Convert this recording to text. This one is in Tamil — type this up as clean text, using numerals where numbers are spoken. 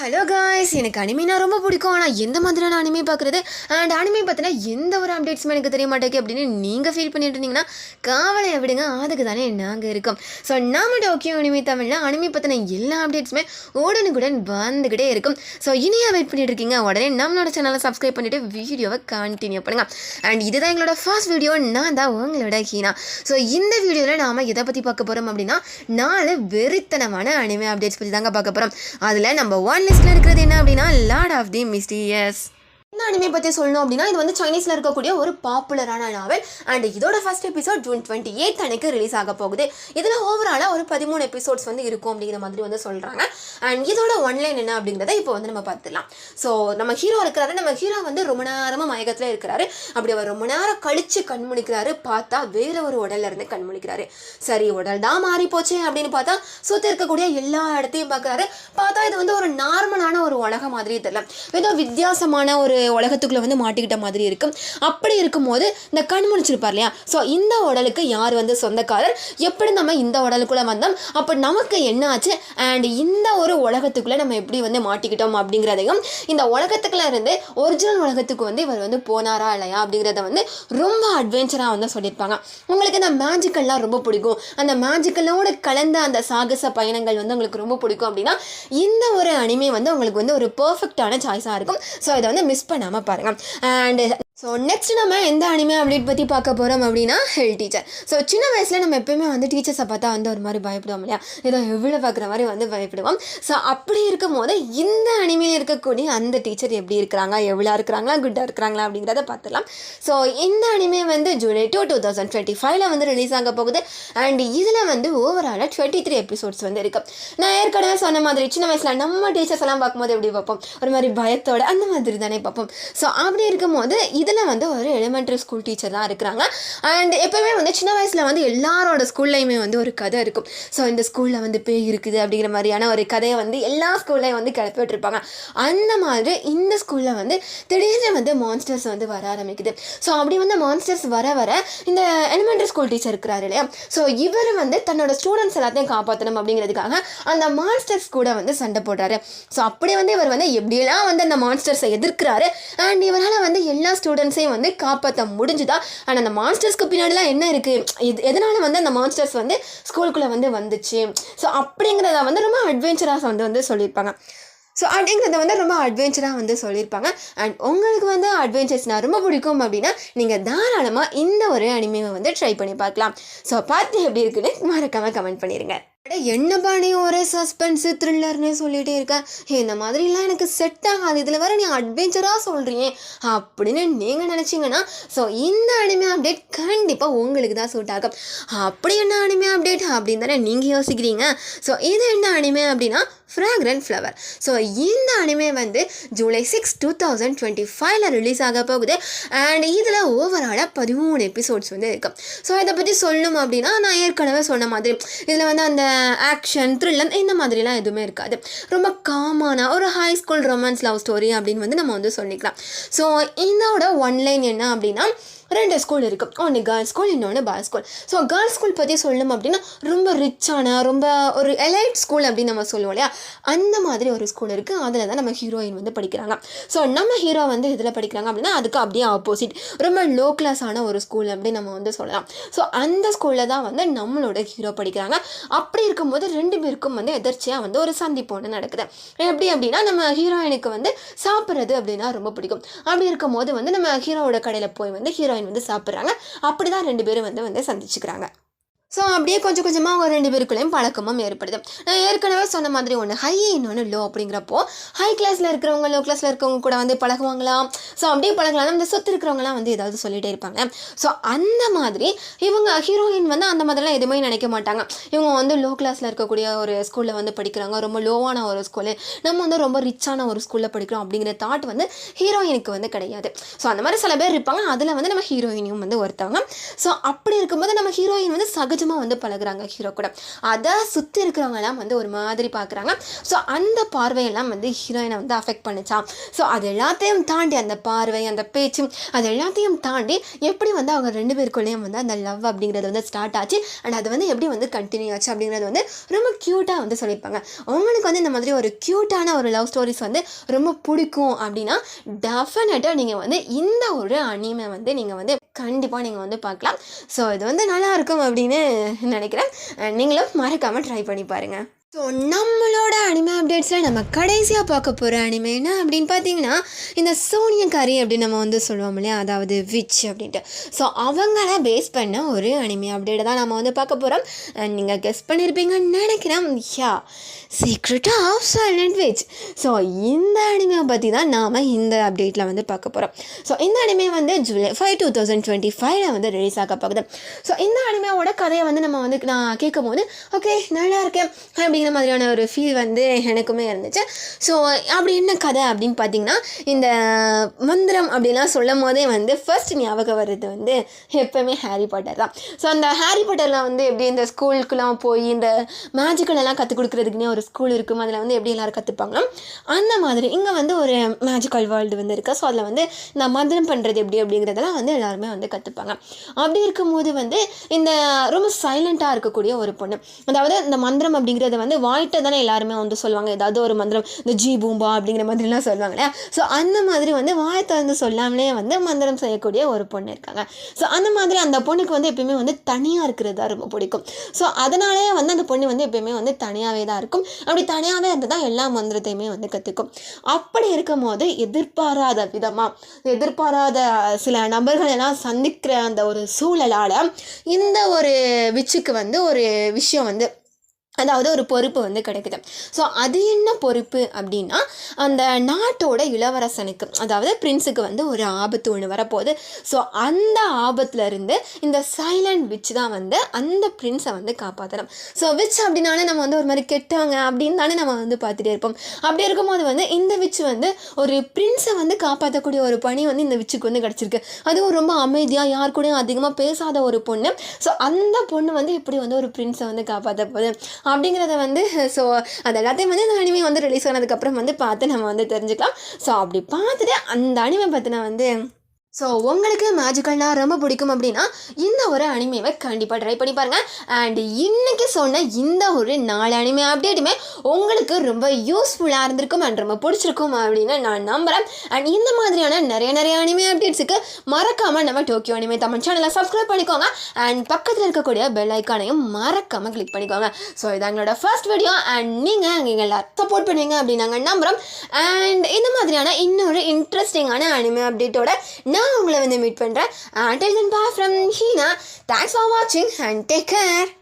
ஹலோ காய்ஸ், எனக்கு அனிமேனா ரொம்ப பிடிக்கும். ஆனால் எந்த மாதிரியான அனிமே பார்க்குறது அண்ட் அனிமே பார்த்தினா எந்த ஒரு அப்டேட்ஸுமே எனக்கு தெரிய மாட்டேங்குது அப்படின்னு நீங்கள் ஃபீல் பண்ணிட்டு இருந்தீங்கன்னா கவலையை விடுங்க, அதுக்கு தானே நாங்கள் இருக்கோம். ஸோ நாம டோக்கியோ அனிமே தமிழில் அனிமே பற்றின எல்லா அப்டேட்ஸுமே உடனுக்குடன் வந்துக்கிட்டே இருக்கும். ஸோ இனியாக வெயிட் பண்ணிட்டு இருக்கீங்க, உடனே நம்மளோட சேனலை சப்ஸ்கிரைப் பண்ணிவிட்டு வீடியோவை கண்டினியூ பண்ணுங்கள். அண்ட் இதுதான் எங்களோட ஃபர்ஸ்ட் வீடியோ. நான் தான் உங்களோட ஹீனா. ஸோ இந்த வீடியோவில் நாம் எதை பற்றி பார்க்க போகிறோம் அப்படின்னா 4 வெறித்தனமான அனிமே அப்டேட்ஸ் பற்றி தாங்க பார்க்க போகிறோம். அதில் நம்ம ஒன் லிஸ்ட்டில் இருக்கிறது என்ன அப்படின்னா லார்ட் ஆஃப் தி மிஸ்டீரியஸ். இந்த அனிமே பற்றி சொல்லணும் அப்படின்னா இது வந்து சைனீஸில் இருக்கக்கூடிய ஒரு பாப்புலரான நாவல். அண்ட் இதோட ஃபர்ஸ்ட் எபிசோட் ஜூன் 28 அன்னைக்கு ரிலீஸ் ஆக போகுது. இதில் ஓவராலாக ஒரு 13 எபிசோட்ஸ் வந்து இருக்கும் அப்படிங்கிற மாதிரி வந்து சொல்கிறாங்க. அண்ட் இதோட ஒன்லைன் என்ன அப்படிங்கிறத இப்போ வந்து நம்ம பார்த்துக்கலாம். ஸோ நம்ம ஹீரோ இருக்கிறாரு. நம்ம ஹீரோ வந்து ரொம்ப நேரமாக மயக்கத்தில் இருக்கிறாரு. அப்படி அவர் ரொம்ப நேரம் கழித்து கண் முழிக்கிறாரு. பார்த்தா வேற ஒரு உடல்ல இருந்து கண் முழிக்கிறாரு. சரி, உடல் தான் மாறி போச்சு அப்படின்னு பார்த்தா சுற்றி இருக்கக்கூடிய எல்லா இடத்தையும் பார்க்குறாரு. பார்த்தா இது வந்து ஒரு நார்மலான ஒரு உலகம் மாதிரி தெரியல, ஏதோ வித்தியாசமான ஒரு உலகத்துக்குள்ள வந்து மாட்டிக்கிட்ட மாதிரி இருக்கும். அப்படி இருக்கும்போது இந்த கண் முழிச்சிருப்பார் இல்லையா, ஸோ இந்த உடலுக்கு யார் வந்து சொந்தக்காரர், எப்படி நம்ம இந்த உடலுக்குள்ள வந்தோம், அப்போ நமக்கு என்ன ஆச்சு, அண்ட் இந்த ஒரு உலகத்துக்குள்ள நம்ம எப்படி வந்து மாட்டிக்கிட்டோம் அப்படிங்கிறதையும், இந்த உலகத்துக்குள்ள இருந்து ஒரிஜினல் உலகத்துக்கு வந்து இவர் வந்து போனாரா இல்லையா அப்படிங்கிறத வந்து ரொம்ப அட்வென்ச்சராக வந்து சொல்லியிருப்பாங்க. உங்களுக்கு இந்த மேஜிக்கல்லாம் ரொம்ப பிடிக்கும், அந்த மேஜிக்கலோடு கலந்த அந்த சாகச பயணங்கள் வந்து உங்களுக்கு ரொம்ப பிடிக்கும் அப்படின்னா இந்த ஒரு அனிமே வந்து உங்களுக்கு வந்து ஒரு பர்ஃபெக்டான சாய்ஸாக இருக்கும். ஸோ இதை வந்து மிஸ் பண்ணாமல் பாருங்கள். அண்ட் ஸோ நெக்ஸ்ட் நம்ம எந்த அனிமே அப்டேட் பற்றி பார்க்க போகிறோம் அப்படின்னா ஹெல் டீச்சர். ஸோ சின்ன வயசில் நம்ம எப்போயுமே வந்து டீச்சர்ஸை பார்த்தா வந்து ஒரு மாதிரி பயப்படுவோம் இல்லையா, ஏதோ எவ்வளோ பார்க்குற மாதிரி வந்து பயப்படுவோம். ஸோ அப்படி இருக்கும் போது இந்த அனிமையில் இருக்கக்கூடிய அந்த டீச்சர் எப்படி இருக்கிறாங்க, எவ்வளோ இருக்கிறாங்களா, குட்டாக இருக்கிறாங்களா அப்படிங்கிறத பார்த்துலாம். ஸோ இந்த அனிமே வந்து ஜூலை 2, 2025 வந்து ரிலீஸ் ஆக போகுது. அண்ட் இதில் வந்து ஓவராலாக 23 எபிசோட்ஸ் வந்து இருக்குது. நான் ஏற்கனவே சொன்ன மாதிரி சின்ன வயசில் நம்ம டீச்சர்ஸ் எல்லாம் பார்க்கும்போது எப்படி பார்ப்போம், ஒரு மாதிரி பயத்தோட அந்த மாதிரி தானே பார்ப்போம். ஸோ அப்படி இருக்கும்போது இதில் வந்து ஒரு எலிமெண்ட்ரி ஸ்கூல் டீச்சர் தான் இருக்கிறாங்க. அண்ட் எப்போவுமே வந்து சின்ன வயசில் வந்து எல்லாரோட ஸ்கூல்லையுமே வந்து ஒரு கதை இருக்கும். ஸோ இந்த ஸ்கூலில் வந்து பேய் இருக்குது அப்படிங்கிற மாதிரியான ஒரு கதையை வந்து எல்லா ஸ்கூல்லையும் வந்து கிளப்பி விட்டுருப்பாங்க. அந்த மாதிரி இந்த ஸ்கூலில் வந்து திடீர்னு வந்து மான்ஸ்டர்ஸ் வந்து வர ஆரம்பிக்குது. ஸோ அப்படி வந்து மான்ஸ்டர்ஸ் வர இந்த எலிமெண்ட்ரி ஸ்கூல் டீச்சர் இருக்கிறாரு இல்லையா, ஸோ இவர் வந்து தன்னோட ஸ்டூடெண்ட்ஸ் எல்லாத்தையும் காப்பாற்றணும் அப்படிங்கிறதுக்காக அந்த மான்ஸ்டர்ஸ் கூட வந்து சண்டை போடுறாரு. ஸோ அப்படி வந்து இவர் வந்து எப்படியெல்லாம் வந்து அந்த மான்ஸ்டர்ஸை எதிர்க்கிறாரு. அண்ட் இவரால் வந்து எல்லா ஸ்டூடெண்ட்ஸையும் வந்து காப்பாற்ற முடிஞ்சுதா. ஆனால் அந்த மான்ஸ்டர்ஸ்க்கு பின்னாடிலாம் என்ன இருக்குது, எதனால் வந்து அந்த மான்ஸ்டர்ஸ் வந்து ஸ்கூலுக்குள்ளே வந்து வந்துச்சு, ஸோ அப்படிங்கிறத வந்து ரொம்ப அட்வென்ச்சராக வந்து சொல்லியிருப்பாங்க. ஸோ அப்படிங்கிறத வந்து ரொம்ப அட்வென்ச்சராக வந்து சொல்லியிருப்பாங்க. அண்ட் உங்களுக்கு வந்து அட்வென்ச்சர்ஸ்னால் ரொம்ப பிடிக்கும் அப்படின்னா நீங்கள் தாராளமாக இந்த ஒரு அனிமேவை வந்து ட்ரை பண்ணி பார்க்கலாம். ஸோ பார்த்து எப்படி இருக்குன்னு மறக்காமல் கமெண்ட் பண்ணிடுங்க. என்னப்பா நீ ஒரே சஸ்பென்ஸு த்ரில்லர்னே சொல்லிகிட்டே இருக்க, இந்த மாதிரிலாம் எனக்கு செட் ஆகாது, இதில் வேறு நீ அட்வென்ச்சராக சொல்கிறீங்க அப்படின்னு நீங்கள் நினச்சிங்கன்னா ஸோ இந்த அனிமே அப்டேட் கண்டிப்பாக உங்களுக்கு தான் சூட் ஆகும். அப்படி என்ன அனிமே அப்டேட் அப்படின்னு தானே நீங்கள் யோசிக்கிறீங்க. ஸோ இது என்ன அனிமே அப்படின்னா ஃப்ராக்ரன்ட் ஃப்ளவர். ஸோ இந்த அனிமே வந்து ஜூலை 6, 2025 ரிலீஸ் ஆக போகுது. அண்ட் இதில் ஓவராலாக 13 எபிசோட்ஸ் வந்து இருக்கும். ஸோ இதை பற்றி சொல்லணும் அப்படின்னா நான் ஏற்கனவே சொன்ன மாதிரி இதில் வந்து அந்த ஆக்ஷன் த்ரில்லர் இந்த மாதிரிலாம் எதுவுமே இருக்காது. ரொம்ப காமான ஒரு high school romance love story அப்படின்னு வந்து நம்ம வந்து சொல்லிக்கலாம். ஸோ இதோட ஒன்லைன் என்ன அப்படின்னா 2 ஸ்கூல் இருக்கும், ஒன்று கேர்ள்ஸ் ஸ்கூல், இன்னொன்று boys school. So girls school பற்றி சொல்லணும் அப்படின்னா ரொம்ப ரிச்சான ரொம்ப ஒரு எலைட் ஸ்கூல் அப்படின்னு நம்ம சொல்லுவோம் இல்லையா, அந்த மாதிரி ஒரு ஸ்கூல் இருக்குது. அதில் தான் நம்ம ஹீரோயின் வந்து படிக்கிறாங்க. ஸோ நம்ம ஹீரோ வந்து இதில் படிக்கிறாங்க அப்படின்னா அதுக்கு அப்படியே ஆப்போசிட் ரொம்ப லோ கிளாஸான ஒரு ஸ்கூல் அப்படின்னு நம்ம வந்து சொல்லலாம். ஸோ அந்த ஸ்கூலில் தான் வந்து நம்மளோட ஹீரோ படிக்கிறாங்க. அப்படி இருக்கும்போது 2 பேருக்கும் வந்து எதிர்ச்சியாக வந்து ஒரு சந்திப்பு ஒன்று நடக்குது. எப்படி அப்படின்னா நம்ம ஹீரோயினுக்கு வந்து சாப்பிட்றது அப்படின்னா ரொம்ப பிடிக்கும். அப்படி இருக்கும்போது வந்து நம்ம ஹீரோவோட கடையில் போய் வந்து ஹீரோயின் வந்து சாப்பிட்றாங்க. அப்படி தான் 2 பேரும் வந்து சந்திச்சுக்கிறாங்க. ஸோ அப்படியே கொஞ்சம் கொஞ்சமாக அவங்க 2 பேருக்குள்ளேயும் பழக்கமும் ஏற்படுது. நான் ஏற்கனவே சொன்ன மாதிரி ஒன்று ஹை இன்னொன்று லோ அப்படிங்கிறப்போ ஹை கிளாஸில் இருக்கிறவங்க லோ கிளாஸில் இருக்கிறவங்க கூட வந்து பழகுவாங்களாம். ஸோ அப்படியே பழகலாம். இந்த சொத்து இருக்கிறவங்களாம் வந்து ஏதாவது சொல்லிகிட்டே இருப்பாங்க. ஸோ அந்த மாதிரி இவங்க ஹீரோயின் வந்து அந்த மாதிரிலாம் எதுவுமே நினைக்க மாட்டாங்க. இவங்க வந்து லோ கிளாஸில் இருக்கக்கூடிய ஒரு ஸ்கூலில் வந்து படிக்கிறாங்க, ரொம்ப லோவான ஒரு ஸ்கூலு, நம்ம வந்து ரொம்ப ரிச்சான ஒரு ஸ்கூலில் படிக்கிறோம் அப்படிங்கிற தாட் வந்து ஹீரோயினுக்கு வந்து கிடையாது. ஸோ அந்த மாதிரி சில பேர் இருப்பாங்க. அதில் வந்து நம்ம ஹீரோயினும் வந்து ஒருத்தவங்க. ஸோ அப்படி இருக்கும்போது நம்ம ஹீரோயின் வந்து சகஜ சகஜமாக வந்து பழகுறாங்க ஹீரோ கூட. அதை சுற்றி இருக்கிறவங்கலாம் வந்து ஒரு மாதிரி பார்க்குறாங்க. ஸோ அந்த பார்வையெல்லாம் வந்து ஹீரோயினை வந்து அஃபெக்ட் பண்ணிச்சான். ஸோ அது எல்லாத்தையும் தாண்டி அந்த பார்வை, அந்த பேச்சு, அது எல்லாத்தையும் தாண்டி எப்படி வந்து அவங்க 2 பேருக்குள்ளேயும் வந்து அந்த லவ் அப்படிங்கிறது வந்து ஸ்டார்ட் ஆச்சு அண்ட் அது வந்து எப்படி வந்து கண்டினியூ ஆச்சு அப்படிங்கிறது வந்து ரொம்ப க்யூட்டாக வந்து சொல்லியிருப்பாங்க. உங்களுக்கு வந்து இந்த மாதிரி ஒரு க்யூட்டான ஒரு லவ் ஸ்டோரிஸ் வந்து ரொம்ப பிடிக்கும் அப்படின்னா டெஃபினட்டாக நீங்கள் வந்து இந்த ஒரு அனிமே வந்து நீங்கள் வந்து கண்டிப்பாக நீங்கள் வந்து பார்க்கலாம். ஸோ இது வந்து நல்லா இருக்கும் அப்படின்னு நினைக்கிறேன். நீங்களும் மறக்காமல் ட்ரை பண்ணி பாருங்கள். ஸோ நம்மளோட அனிமே அப்டேட்ஸில் நம்ம கடைசியாக பார்க்க போகிற அனிமே என்ன அப்படின்னு பார்த்தீங்கன்னா இந்த சோனியக்காரி அப்படின்னு நம்ம வந்து சொல்லுவோம் இல்லையா, அதாவது விச் அப்படின்ட்டு. ஸோ அவங்கள பேஸ் பண்ண ஒரு அனிமே அப்டேட்டை தான் நம்ம வந்து பார்க்க போகிறோம். நீங்கள் கெஸ் பண்ணியிருப்பீங்கன்னு நினைக்கிறேன். Yeah, secret of silent witch. So இந்த அனிமையை பற்றி தான் நாம் இந்த அப்டேட்டில் வந்து பார்க்க போகிறோம். ஸோ இந்த அனிமே வந்து July 5, 2025 வந்து ரிலீஸ் ஆக போகுது. ஸோ இந்த அனிமையோட கதையை வந்து நம்ம வந்து நான் கேட்கும் போது ஓகே நல்லா இருக்கேன் அப்படிங்கிற மாதிரியான ஒரு ஃபீல் வந்து எனக்குமே இருந்துச்சு. ஸோ அப்படி என்ன கதை அப்படின்னு பார்த்தீங்கன்னா இந்த மந்திரம் அப்படின்லாம் சொல்லும் போதே வந்து ஃபர்ஸ்ட் ஞாபகம் வர்றது வந்து எப்போவுமே ஹாரி பாட்டர் தான். ஸோ அந்த ஹாரி பாட்டரில் வந்து எப்படி இந்த ஸ்கூலுக்குலாம் போய் இந்த மேஜிக்கலெல்லாம் கற்றுக் கொடுக்குறதுக்குன்னே ஒரு ஸ்கூல் இருக்கும், அதில் வந்து எப்படி எல்லோரும் கற்றுப்பாங்களோ அந்த மாதிரி இங்கே வந்து ஒரு மேஜிக்கல் வேர்ல்டு வந்து இருக்குது. ஸோ அதில் வந்து இந்த மந்திரம் பண்ணுறது எப்படி அப்படிங்கிறதெல்லாம் வந்து எல்லாருமே வந்து கற்றுப்பாங்க. அப்படி இருக்கும்போது வந்து இந்த ரொம்ப சைலண்ட்டாக இருக்கக்கூடிய ஒரு பொண்ணு, அதாவது இந்த மந்திரம் அப்படிங்கிறத வந்து வாய்ட்ட தானே எல்லாருமே வந்து சொல்லுவாங்க. ஏதாவது ஒரு மந்திரம் இந்த ஜி பூம்பா அப்படிங்கிற மாதிரிலாம் சொல்லுவாங்க இல்லையா. ஸோ அந்த மாதிரி வந்து வாய்த்த வந்து சொல்லாமலே வந்து மந்திரம் செய்யக்கூடிய ஒரு பொண்ணு இருக்காங்க. ஸோ அந்த மாதிரி அந்த பொண்ணுக்கு வந்து எப்பயுமே வந்து தனியாக இருக்கிறது தான் ரொம்ப பிடிக்கும். ஸோ அதனாலே வந்து அந்த பொண்ணு வந்து எப்பயுமே வந்து தனியாகவே தான் இருக்கும். அப்படி தனியாகவே இருந்து தான் எல்லா மந்திரத்தையுமே வந்து கற்றுக்கும். அப்படி இருக்கும் போது எதிர்பாராத சில நபர்கள் எல்லாம் சந்திக்கிற அந்த ஒரு சூழலால் இந்த ஒரு விச்சுக்கு வந்து ஒரு விஷயம் வந்து அதாவது ஒரு பொறுப்பு வந்து கிடைக்குது. ஸோ அது என்ன பொறுப்பு அப்படின்னா அந்த நாட்டோட இளவரசனுக்கு அதாவது பிரின்ஸுக்கு வந்து ஒரு ஆபத்து ஒன்று வரப்போகுது. ஸோ அந்த ஆபத்துலேருந்து இந்த சைலண்ட் விச் தான் வந்து அந்த பிரின்ஸை வந்து காப்பாற்றணும். ஸோ விச் அப்படின்னாலே நம்ம வந்து ஒரு மாதிரி கெட்டவங்க அப்படின்னு தானே நம்ம வந்து பார்த்துட்டே இருப்போம். அப்படி இருக்கும்போது வந்து இந்த விச் வந்து ஒரு பிரின்ஸை வந்து காப்பாற்றக்கூடிய ஒரு பணி வந்து இந்த விச்சுக்கு வந்து கிடச்சிருக்கு. அதுவும் ரொம்ப அமைதியாக யார் கூடயும் அதிகமாக பேசாத ஒரு பொண்ணு. ஸோ அந்த பொண்ணு வந்து எப்படி வந்து ஒரு பிரின்ஸை வந்து காப்பாற்ற போகுது அப்படிங்கிறத வந்து ஸோ அது எல்லாத்தையும் வந்து இந்த அனிமே வந்து ரிலீஸ் ஆனதுக்கப்புறம் வந்து பார்த்து நம்ம வந்து தெரிஞ்சுக்கலாம். ஸோ அப்படி பார்த்துட்டு அந்த அனிமே பற்றின வந்து ஸோ உங்களுக்கு மேஜிக்கல்னால் ரொம்ப பிடிக்கும் அப்படின்னா இந்த ஒரு அனிமேவை கண்டிப்பாக ட்ரை பண்ணி பாருங்கள். அண்ட் இன்றைக்கி சொன்ன இந்த ஒரு 4 அனிமே அப்டேட்டுமே உங்களுக்கு ரொம்ப யூஸ்ஃபுல்லாக இருந்திருக்கும் அண்ட் ரொம்ப பிடிச்சிருக்கும் அப்படின்னு நான் நம்புகிறேன். அண்ட் இந்த மாதிரியான நிறைய அனிமே அப்டேட்ஸுக்கு மறக்காமல் நம்ம டோக்கியோ அனிமே தமிழ் சேனலை சப்ஸ்கிரைப் பண்ணிக்கோங்க அண்ட் பக்கத்தில் இருக்கக்கூடிய பெல் ஐக்கானையும் மறக்காமல் கிளிக் பண்ணிக்கோங்க. ஸோ இது எங்களோட ஃபர்ஸ்ட் வீடியோ அண்ட் நீங்கள் எல்லாரும் சப்போர்ட் பண்ணுவீங்க அப்படின்னு நாங்கள் நம்புகிறோம். அண்ட் இந்த மாதிரியான இன்னொரு இன்ட்ரெஸ்டிங்கான அனிமே அப்டேட்டோட நான் உங்களை வந்து மீட் பண்ணுறேன். Until then, bye from Hina. Thanks for watching and take care.